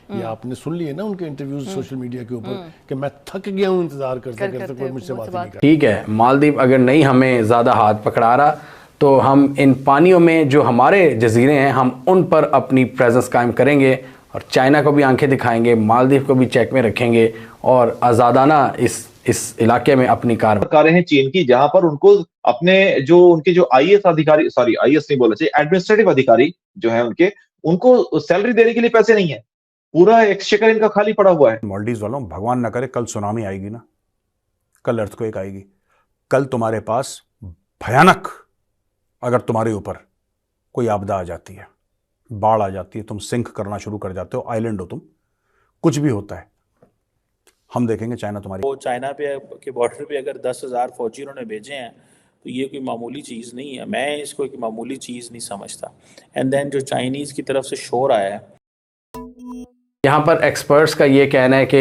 ये आपने सुन लिए ना उनके इंटरव्यूज सोशल मीडिया के ऊपर कि मैं थक गया हूँ इंतजार करते करते, कोई मुझसे बात ही नहीं कर। ठीक है, मालदीव अगर नहीं हमें ज़्यादा हाथ पकड़ा रहा तो हम इन पानियों में जो हमारे जजीरे हैं हम उन पर अपनी प्रेजेंस कायम करेंगे और चाइना को भी आंखें दिखाएंगे, मालदीव को भी चेक में रखेंगे और आज़ादाना इस इलाके में अपनी सरकारें हैं चीन की, जहां पर उनको अपने जो उनके जो आईएएस अधिकारी, सॉरी आईएएस नहीं बोलना चाहिए, एडमिनिस्ट्रेटिव अधिकारी जो है उनको सैलरी देने के लिए पैसे नहीं है। पूरा एक्सचेकर इनका खाली पड़ा हुआ है। मालदीव वालों, भगवान ना करे कल सुनामी आएगी ना, कल अर्थक्वेक आएगी, कल तुम्हारे पास भयानक, अगर तुम्हारे ऊपर कोई आपदा आ जाती है, बाढ़ आ जाती है, तुम सिंक करना शुरू कर जाते हो, आइलैंड हो तुम, कुछ भी होता है, हम देखेंगे चाइना तुम्हारी। वो चाइना पे के बॉर्डर पे अगर 10,000 फौजी उन्होंने भेजे हैं तो ये कोई मामूली चीज़ नहीं है, मैं इसको एक मामूली चीज़ नहीं समझता। एंड देन जो चाइनीज़ की तरफ से शोर आया है, यहाँ पर एक्सपर्ट्स का ये कहना है कि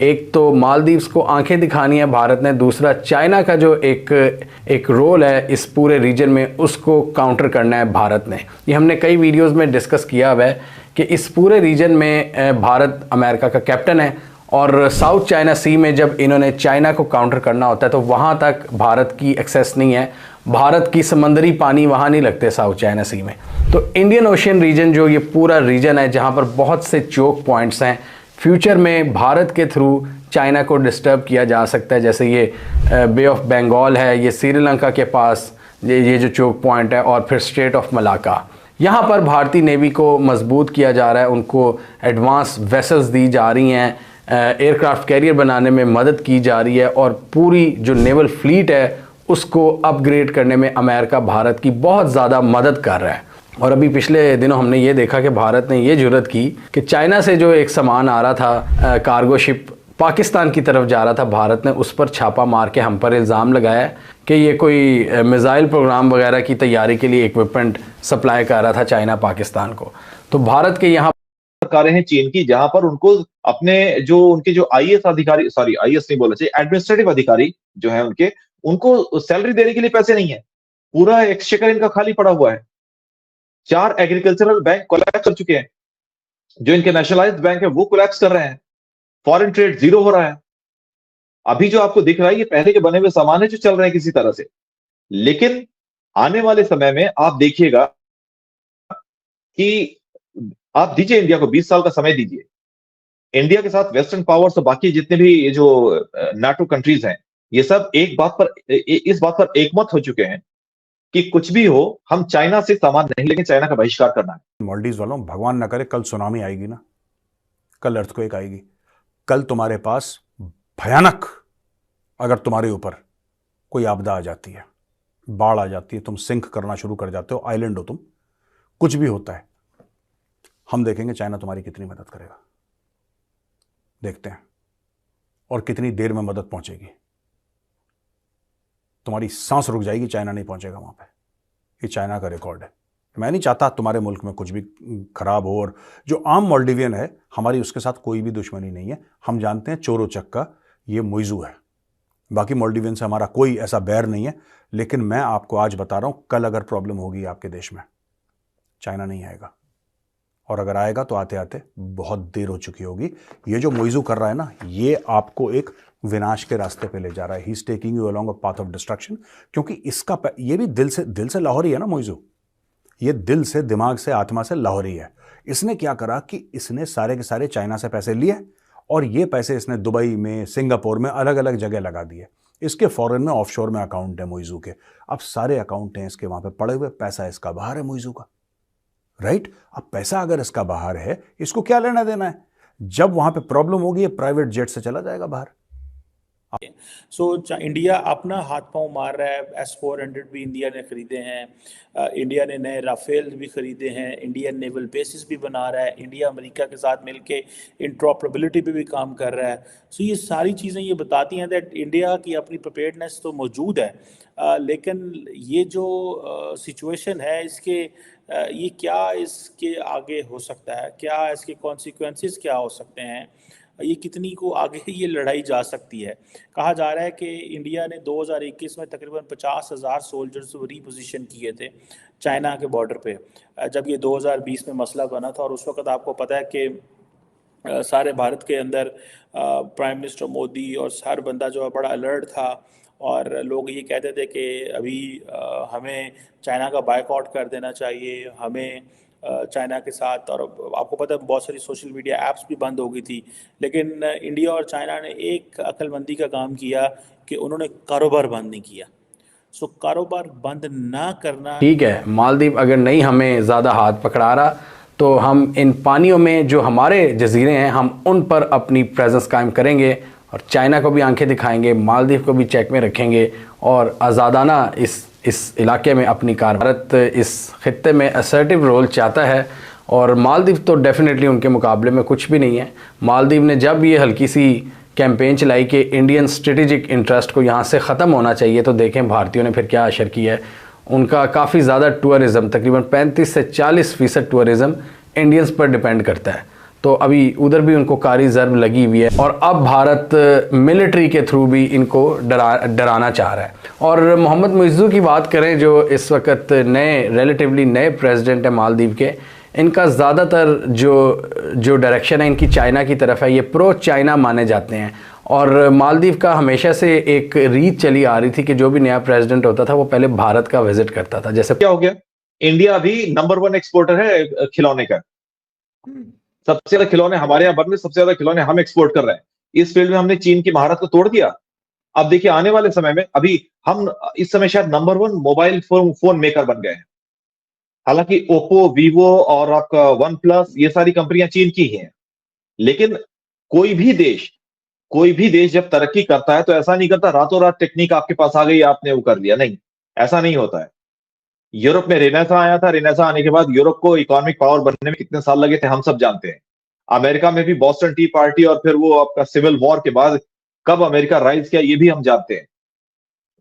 एक तो मालदीव्स को आंखें दिखानी है भारत ने, दूसरा चाइना का जो एक रोल है इस पूरे रीजन में उसको काउंटर करना है भारत ने। ये हमने कई वीडियोस में डिस्कस किया हुआ है कि इस पूरे रीजन में भारत अमेरिका का कैप्टन है और साउथ चाइना सी में जब इन्होंने चाइना को काउंटर करना होता है तो वहाँ तक भारत की एक्सेस नहीं है, भारत की समंदरी पानी वहाँ नहीं लगते साउथ चाइना सी में। तो इंडियन ओशियन रीजन जो ये पूरा रीजन है जहाँ पर बहुत से चोक पॉइंट्स हैं, फ्यूचर में भारत के थ्रू चाइना को डिस्टर्ब किया जा सकता है, जैसे ये बे ऑफ बंगाल है, ये श्रीलंका के पास ये जो चोक पॉइंट है, और फिर स्ट्रेट ऑफ मलाका। यहाँ पर भारतीय नेवी को मजबूत किया जा रहा है, उनको एडवांस वेसल्स दी जा रही हैं, एयरक्राफ्ट कैरियर बनाने में मदद की जा रही है और पूरी जो नेवल फ्लीट है उसको अपग्रेड करने में अमेरिका भारत की बहुत ज़्यादा मदद कर रहा है। और अभी पिछले दिनों हमने ये देखा कि भारत ने ये जुर्रत की कि चाइना से जो एक सामान आ रहा था, कार्गो शिप पाकिस्तान की तरफ जा रहा था, भारत ने उस पर छापा मार के हम पर इल्ज़ाम लगाया कि ये कोई मिसाइल प्रोग्राम वगैरह की तैयारी के लिए इक्विपमेंट सप्लाई कर रहा था चाइना पाकिस्तान को। तो भारत के यहाँ सरकारें हैं चीन की, जहां पर उनको अपने जो उनके जो आईएएस अधिकारी, सॉरी आईएएस नहीं बोलना चाहिए, एडमिनिस्ट्रेटिव अधिकारी जो है उनको सैलरी देने के लिए पैसे नहीं है। पूरा एक्सचेकर इनका खाली पड़ा हुआ है। 4 एग्रीकल्चरल बैंक कोलैप्स कर चुके हैं, जो इनके नेशनलाइज्ड बैंक है वो कोलैप्स कर रहे हैं, फॉरेन ट्रेड जीरो हो रहा है। अभी जो आपको दिख रहा है ये पहले के बने हुए सामान है जो चल रहे हैं किसी तरह से, लेकिन आने वाले समय में आप देखिएगा कि आप दीजिए इंडिया को 20 साल का समय दीजिए, इंडिया के साथ वेस्टर्न पावर्स और बाकी जितने भी ये जो नाटो कंट्रीज हैं, ये सब इस बात पर एकमत हो चुके हैं कि कुछ भी हो हम चाइना से सामान नहीं लेंगे, चाइना का बहिष्कार करना है। मालदीव वालों, भगवान ना करे कल सुनामी आएगी ना, कल अर्थक्वेक आएगी, कल तुम्हारे पास भयानक, अगर तुम्हारे ऊपर कोई आपदा आ जाती है, बाढ़ आ जाती है, तुम सिंक करना शुरू कर जाते हो, आइलैंड हो तुम, कुछ भी होता है, हम देखेंगे चाइना तुम्हारी कितनी मदद करेगा, देखते हैं, और कितनी देर में मदद पहुंचेगी। तुम्हारी सांस रुक जाएगी, चाइना नहीं पहुंचेगा वहां पे। ये चाइना का रिकॉर्ड है। मैं नहीं चाहता तुम्हारे मुल्क में कुछ भी खराब हो, और जो आम मालदीवियन है हमारी उसके साथ कोई भी दुश्मनी नहीं है। हम जानते हैं चोरो चक्का ये मुइज़ू है, बाकी मालदीवियन से हमारा कोई ऐसा बैर नहीं है। लेकिन मैं आपको आज बता रहा हूं, कल अगर प्रॉब्लम होगी आपके देश में, चाइना नहीं आएगा, और अगर आएगा तो आते आते बहुत देर हो चुकी होगी। ये जो मुइज़ू कर रहा है ना, ये आपको एक विनाश के रास्ते पे ले जा रहा है। He is taking you along a path of destruction, क्योंकि इसका ये भी दिल से लाहौरी है ना मुइज़ू, ये दिल से, दिमाग से, आत्मा से लाहौरी है। इसने क्या करा कि इसने सारे के सारे चाइना से पैसे लिए और ये पैसे इसने दुबई में, सिंगापुर में अलग अलग जगह लगा दिए। इसके फॉरेन में, ऑफशोर में अकाउंट है मुइज़ू के। अब सारे अकाउंट हैं इसके वहां पे पड़े हुए, पैसा इसका बाहर है मुइज़ू का, राइट। अब पैसा अगर इसका बाहर है, इसको क्या लेना देना है? जब वहां पे प्रॉब्लम होगी ये प्राइवेट जेट से चला जाएगा बाहर। इंडिया अपना हाथ पांव मार रहा है। S-400 भी इंडिया ने खरीदे हैं, इंडिया ने नए राफेल भी खरीदे हैं, इंडियन नेवल बेसिस भी बना रहा है, इंडिया अमेरिका के साथ मिलके इंट्रॉपरेबिलिटी पे भी काम कर रहा है। ये सारी चीज़ें ये बताती हैं दैट इंडिया की अपनी प्रिपेयर्डनेस तो मौजूद है, लेकिन ये जो सिचुएशन है ये क्या इसके आगे हो सकता है, क्या इसके कॉन्सिक्वेंसेस क्या हो सकते हैं, ये कितनी को आगे ये लड़ाई जा सकती है। कहा जा रहा है कि इंडिया ने 2021 में तकरीबन 50,000 सोल्जर्स रीपोजीशन किए थे चाइना के बॉर्डर पे, जब ये 2020 में मसला बना था। और उस वक्त आपको पता है कि सारे भारत के अंदर प्राइम मिनिस्टर मोदी और हर बंदा जो है बड़ा अलर्ट था, और लोग ये कहते थे कि अभी हमें चाइना का बायकॉट कर देना चाहिए, हमें चाइना के साथ। और आपको पता है बहुत सारी सोशल मीडिया ऐप्स भी बंद हो गई थी, लेकिन इंडिया और चाइना ने एक अक्लमंदी का काम किया कि उन्होंने कारोबार बंद नहीं किया। सो कारोबार बंद ना करना। ठीक है, मालदीव अगर नहीं हमें ज़्यादा हाथ पकड़ा रहा तो हम इन पानियों में जो हमारे जजीरे हैं हम उन पर अपनी प्रेजेंस कायम करेंगे और चाइना को भी आंखें दिखाएंगे, मालदीव को भी चेक में रखेंगे और आज़ादाना इस इलाके में अपनी भारत इस खित्ते में असर्टिव रोल चाहता है और मालदीव तो डेफिनेटली उनके मुकाबले में कुछ भी नहीं है। मालदीव ने जब ये हल्की सी कैंपेन चलाई कि इंडियन स्ट्रेटेजिक इंटरेस्ट को यहाँ से ख़त्म होना चाहिए, तो देखें भारतीयों ने फिर क्या असर किया है। उनका काफ़ी ज़्यादा टूरिज़म, तकरीबन 35 से 40% टूरिज़म इंडियंस पर डिपेंड करता है, तो अभी उधर भी उनको कारी ज़र्ब लगी हुई है और अब भारत मिलिट्री के थ्रू भी इनको डराना चाह रहा है। और मोहम्मद मुइज़्ज़ू की बात करें जो इस वक्त रिलेटिवली नए प्रेसिडेंट है मालदीव के, इनका ज़्यादातर जो डायरेक्शन है इनकी चाइना की तरफ है, ये प्रो चाइना माने जाते हैं। और मालदीव का हमेशा से एक रीत चली आ रही थी कि जो भी नया प्रेसिडेंट होता था वो पहले भारत का विजिट करता था। जैसे क्या हो गया, इंडिया अभी नंबर 1 एक्सपोर्टर है खिलौने का। सबसे ज्यादा खिलौने हमारे यहाँ बन रहे, सबसे ज्यादा खिलौने हम एक्सपोर्ट कर रहे हैं। इस फील्ड में हमने चीन की महारत को तोड़ दिया। अब देखिए आने वाले समय में अभी हम इस समय शायद नंबर 1 मोबाइल फोन मेकर बन गए हैं। हालांकि ओप्पो, वीवो और आपका वन प्लस ये सारी कंपनियां चीन की ही हैं, लेकिन कोई भी देश जब तरक्की करता है तो ऐसा नहीं करता रातों रात टेक्निक आपके पास आ गई आपने वो कर लिया, नहीं, ऐसा नहीं होता है। यूरोप में रेनेसा आया था, रेनेसा आने के बाद यूरोप को इकोनॉमिक पावर बनने में कितने साल लगे थे हम सब जानते हैं। अमेरिका में भी बॉस्टन टी पार्टी और फिर वो आपका सिविल वॉर के बाद कब अमेरिका राइज किया ये भी हम जानते हैं।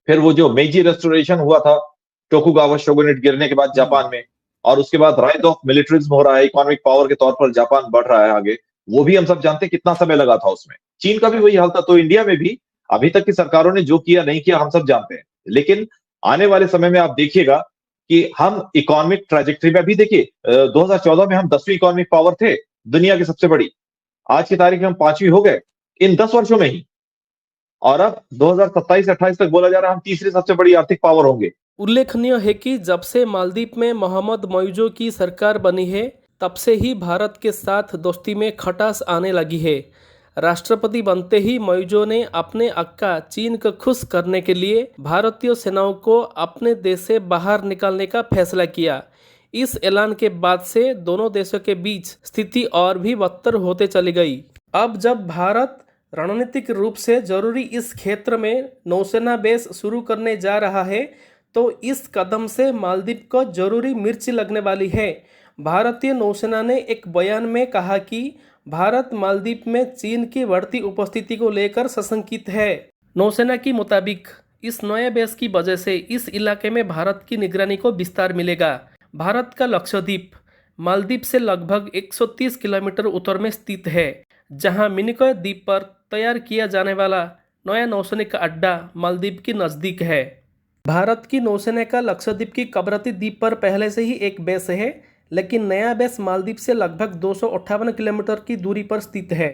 फिर वो जो मेजी रेस्टोरेशन हुआ था टोकुगावा शोगुनेट गिरने के बाद जापान में, और उसके बाद राइज ऑफ मिलिटरिज्म हो रहा है, इकोनॉमिक पावर के तौर पर जापान बढ़ रहा है आगे, वो भी हम सब जानते हैं कितना समय लगा था उसमें। चीन का भी वही हाल था। तो इंडिया में भी अभी तक की सरकारों ने जो किया नहीं किया हम सब जानते हैं, लेकिन आने वाले समय में आप देखिएगा कि हम इकोनॉमिक ट्रैजेक्टरी में, अभी देखिए 2014 में हम 10वीं इकोनॉमिक पावर थे दुनिया की सबसे बड़ी, आज की तारीख में हम 5वीं हो गए इन 10 वर्षों में ही, और अब 2027-28 तक बोला जा रहा है हम तीसरी सबसे बड़ी आर्थिक पावर होंगे। उल्लेखनीय है कि जब से मालदीव में मोहम्मद मुइज़्ज़ू की सरकार बनी है तब से ही भारत के साथ दोस्ती में खटास आने लगी है। राष्ट्रपति बनते ही मुइज़्ज़ू ने अपने अक्का चीन को खुश करने के लिए भारतीय सेनाओं को अपने देश से बाहर निकालने का फैसला किया। इस ऐलान के बाद से दोनों देशों के बीच स्थिति और भी बदतर होते चली गई। अब जब भारत रणनीतिक रूप से जरूरी इस क्षेत्र में नौसेना बेस शुरू करने जा रहा है तो इस कदम से मालदीव को जरूरी मिर्च लगने वाली है। भारतीय नौसेना ने एक बयान में कहा कि भारत मालदीव में चीन की बढ़ती उपस्थिति को लेकर सशंकित है। नौसेना के मुताबिक इस नए बेस की वजह से इस इलाके में भारत की निगरानी को विस्तार मिलेगा। भारत का लक्षद्वीप मालदीव से लगभग 130 किलोमीटर उत्तर में स्थित है, जहां मिनिकॉय द्वीप पर तैयार किया जाने वाला नया नौसैनिक अड्डा मालदीव के नज़दीक है। भारत की नौसेना का लक्षद्वीप की कवरत्ती द्वीप पर पहले से ही एक बेस है, लेकिन नया बेस मालदीव से लगभग 258 किलोमीटर की दूरी पर स्थित है।